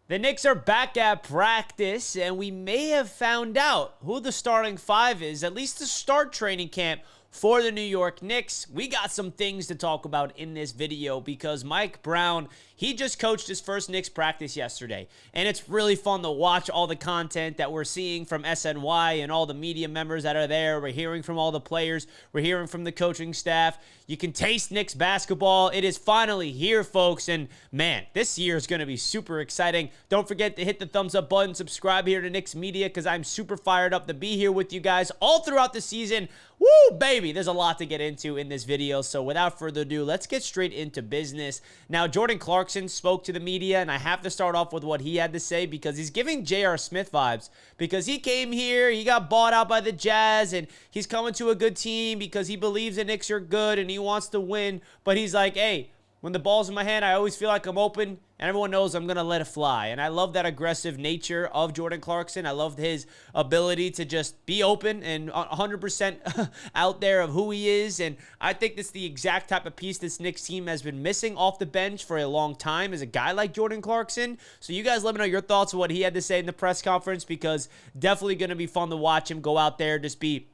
The Knicks are back at practice, and we may have found out who the starting five is, at least to start training camp for the New York Knicks. We got some things to talk about in this video because Mike Brown, he just coached his first Knicks practice yesterday, and it's really fun to watch all the content that we're seeing from SNY and all the media members that are there. We're hearing from all the players. We're hearing from the coaching staff. You can taste Knicks basketball. It is finally here, folks, and man, this year is going to be super exciting. Don't forget to hit the thumbs up button, subscribe here to Knicks Media because I'm super fired up to be here with you guys all throughout the season. Woo, baby, there's a lot to get into in this video, so without further ado, let's get straight into business. Now, Jordan Clarkson spoke to the media, and I have to start off with what he had to say because he's giving J.R. Smith vibes because he came here, he got bought out by the Jazz, and he's coming to a good team because he believes the Knicks are good and he wants to win, but he's like, hey, when the ball's in my hand, I always feel like I'm open, and everyone knows I'm going to let it fly. And I love that aggressive nature of Jordan Clarkson. I loved his ability to just be open and 100% out there of who he is. And I think that's the exact type of piece this Knicks team has been missing off the bench for a long time, is a guy like Jordan Clarkson. So you guys let me know your thoughts on what he had to say in the press conference, because definitely going to be fun to watch him go out there, just be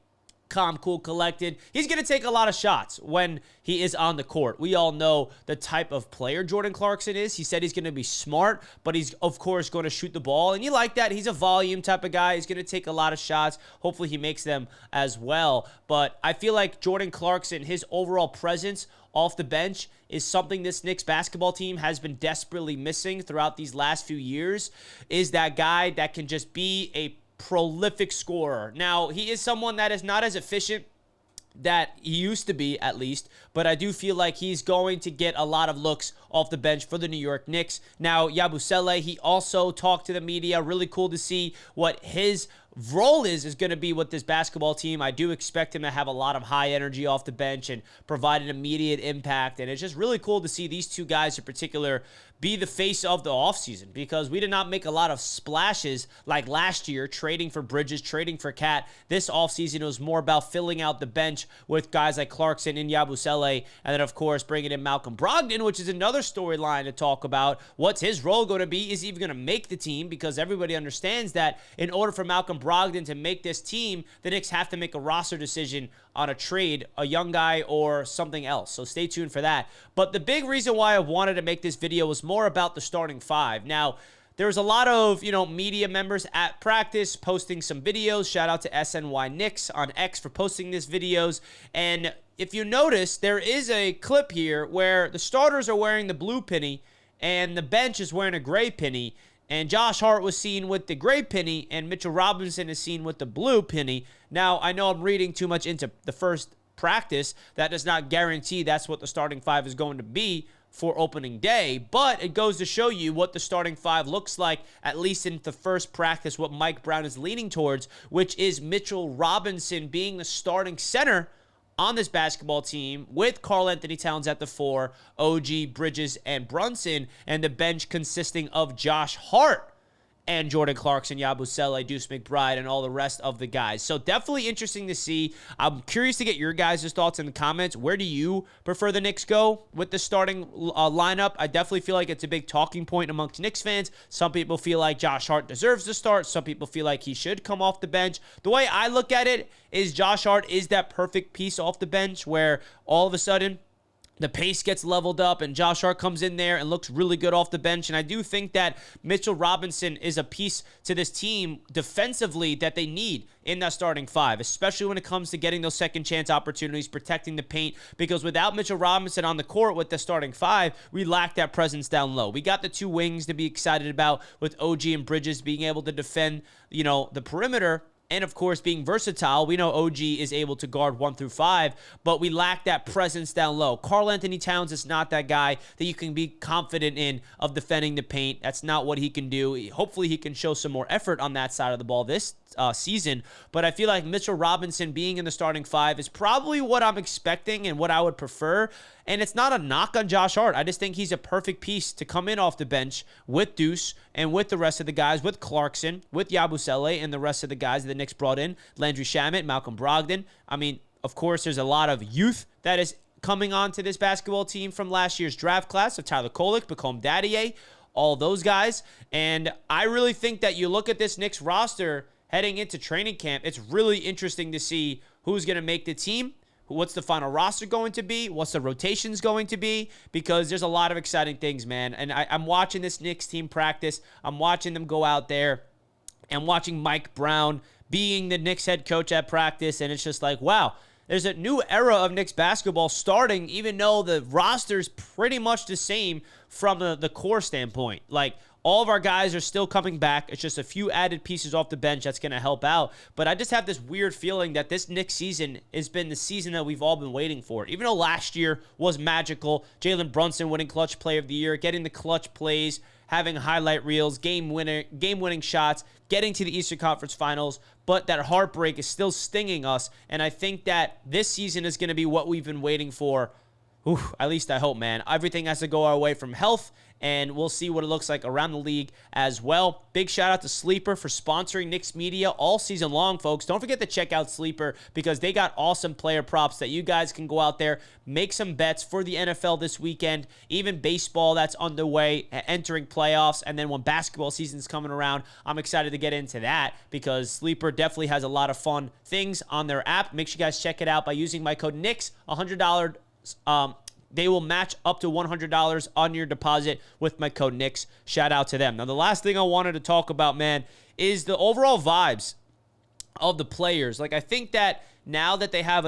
calm, cool, collected. He's going to take a lot of shots when he is on the court. We all know the type of player Jordan Clarkson is. He said he's going to be smart, but he's, of course, going to shoot the ball. And you like that. He's a volume type of guy. He's going to take a lot of shots. Hopefully, he makes them as well. But I feel like Jordan Clarkson, his overall presence off the bench is something this Knicks basketball team has been desperately missing throughout these last few years, is that guy that can just be a prolific scorer. Now, he is someone that is not as efficient that he used to be, at least, but I do feel like he's going to get a lot of looks off the bench for the New York Knicks. Now, Yabusele, he also talked to the media. Really cool to see what his role is going to be with this basketball team. I do expect him to have a lot of high energy off the bench and provide an immediate impact, and it's just really cool to see these two guys in particular be the face of the offseason, because we did not make a lot of splashes like last year, trading for Bridges, trading for Cat. This offseason was more about filling out the bench with guys like Clarkson and Yabusele, and then, of course, bringing in Malcolm Brogdon, which is another storyline to talk about. What's his role going to be? Is he even going to make the team? Because everybody understands that in order for Malcolm Brogdon to make this team, the Knicks have to make a roster decision on a trade, a young guy or something else. So stay tuned for that. But the big reason why I wanted to make this video was more about the starting five. Now, there's a lot of, media members at practice posting some videos. Shout out to SNY Knicks on X for posting these videos. And if you notice, there is a clip here where the starters are wearing the blue penny and the bench is wearing a gray penny. And Josh Hart was seen with the gray penny, and Mitchell Robinson is seen with the blue penny. Now, I know I'm reading too much into the first practice. That does not guarantee that's what the starting five is going to be for opening day, but it goes to show you what the starting five looks like, at least in the first practice, what Mike Brown is leaning towards, which is Mitchell Robinson being the starting center on this basketball team, with Karl-Anthony Towns at the 4, OG, Bridges, and Brunson, and the bench consisting of Josh Hart and Jordan Clarkson, Yabusele, Deuce McBride, and all the rest of the guys. So definitely interesting to see. I'm curious to get your guys' thoughts in the comments. Where do you prefer the Knicks go with the starting lineup? I definitely feel like it's a big talking point amongst Knicks fans. Some people feel like Josh Hart deserves to start. Some people feel like he should come off the bench. The way I look at it is Josh Hart is that perfect piece off the bench where all of a sudden the pace gets leveled up and Josh Hart comes in there and looks really good off the bench. And I do think that Mitchell Robinson is a piece to this team defensively that they need in that starting five, especially when it comes to getting those second chance opportunities, protecting the paint, because without Mitchell Robinson on the court with the starting five, we lack that presence down low. We got the two wings to be excited about with OG and Bridges being able to defend, the perimeter. And, of course, being versatile. We know OG is able to guard 1 through 5, but we lack that presence down low. Karl-Anthony Towns is not that guy that you can be confident in of defending the paint. That's not what he can do. Hopefully, he can show some more effort on that side of the ball this season. But I feel like Mitchell Robinson being in the starting five is probably what I'm expecting and what I would prefer. And it's not a knock on Josh Hart. I just think he's a perfect piece to come in off the bench with Deuce and with the rest of the guys, with Clarkson, with Yabusele, and the rest of the guys that the Knicks brought in, Landry Shamet, Malcolm Brogdon. I mean, of course, there's a lot of youth that is coming on to this basketball team from last year's draft class of Tyler Kolek, Bacom Daddier. all those guys. And I really think that you look at this Knicks roster heading into training camp, it's really interesting to see who's going to make the team. What's the final roster going to be? What's the rotations going to be? Because there's a lot of exciting things, man. And I'm watching this Knicks team practice. I'm watching them go out there and watching Mike Brown being the Knicks head coach at practice. And it's just like, wow, there's a new era of Knicks basketball starting, even though the roster's pretty much the same from the core standpoint. Like, all of our guys are still coming back. It's just a few added pieces off the bench that's going to help out. But I just have this weird feeling that this Knicks season has been the season that we've all been waiting for. Even though last year was magical, Jalen Brunson winning Clutch Player of the Year, getting the clutch plays, having highlight reels, game-winning shots, getting to the Eastern Conference Finals. But that heartbreak is still stinging us. And I think that this season is going to be what we've been waiting for. At least I hope, man. Everything has to go our way from health, and we'll see what it looks like around the league as well. Big shout out to Sleeper for sponsoring Knicks Media all season long, folks. Don't forget to check out Sleeper because they got awesome player props that you guys can go out there, make some bets for the NFL this weekend, even baseball that's underway, entering playoffs, and then when basketball season's coming around, I'm excited to get into that because Sleeper definitely has a lot of fun things on their app. Make sure you guys check it out by using my code NICKS, $100. They will match up to $100 on your deposit with my code NICKS. Shout out to them. Now, the last thing I wanted to talk about, man, is the overall vibes of the players. Like, I think that now that they have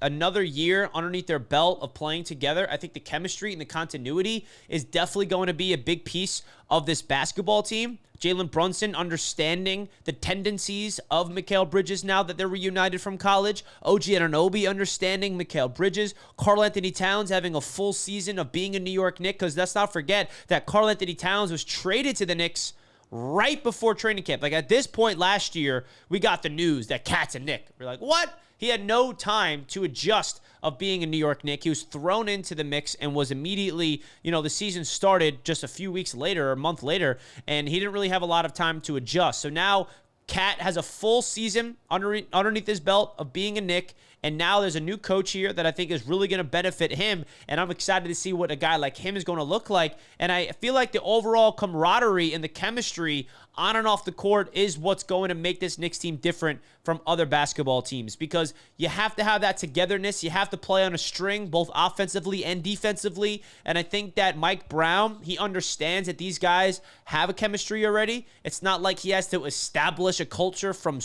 another year underneath their belt of playing together, I think the chemistry and the continuity is definitely going to be a big piece of this basketball team. Jalen Brunson understanding the tendencies of Mikal Bridges now that they're reunited from college. OG Anunoby understanding Mikal Bridges. Karl Anthony Towns having a full season of being a New York Knick, because let's not forget that Karl Anthony Towns was traded to the Knicks right before training camp. Like, at this point last year, we got the news that Cat's a Knick. We're like, what? He had no time to adjust of being a New York Knick. He was thrown into the mix and was immediately, the season started just a few weeks later or a month later, and he didn't really have a lot of time to adjust. So now Cat has a full season underneath his belt of being a Knick, and now there's a new coach here that I think is really going to benefit him, and I'm excited to see what a guy like him is going to look like. And I feel like the overall camaraderie and the chemistry on and off the court is what's going to make this Knicks team different from other basketball teams, because you have to have that togetherness. You have to play on a string, both offensively and defensively. And I think that Mike Brown, he understands that these guys have a chemistry already. It's not like he has to establish a culture from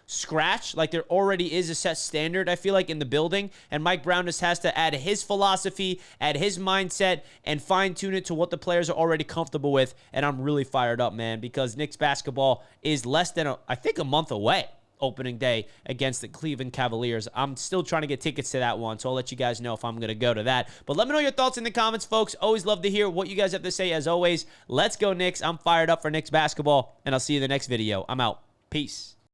scratch. Like, there already is a set standard, I feel like, in the building. And Mike Brown just has to add his philosophy, add his mindset, and fine-tune it to what the players are already comfortable with. And I'm really fired up, man, because Knicks basketball is less than, I think, a month away. Opening day against the Cleveland Cavaliers. I'm still trying to get tickets to that one, so I'll let you guys know if I'm going to go to that. But let me know your thoughts in the comments, folks. Always love to hear what you guys have to say. As always, let's go Knicks. I'm fired up for Knicks basketball, and I'll see you in the next video. I'm out. Peace.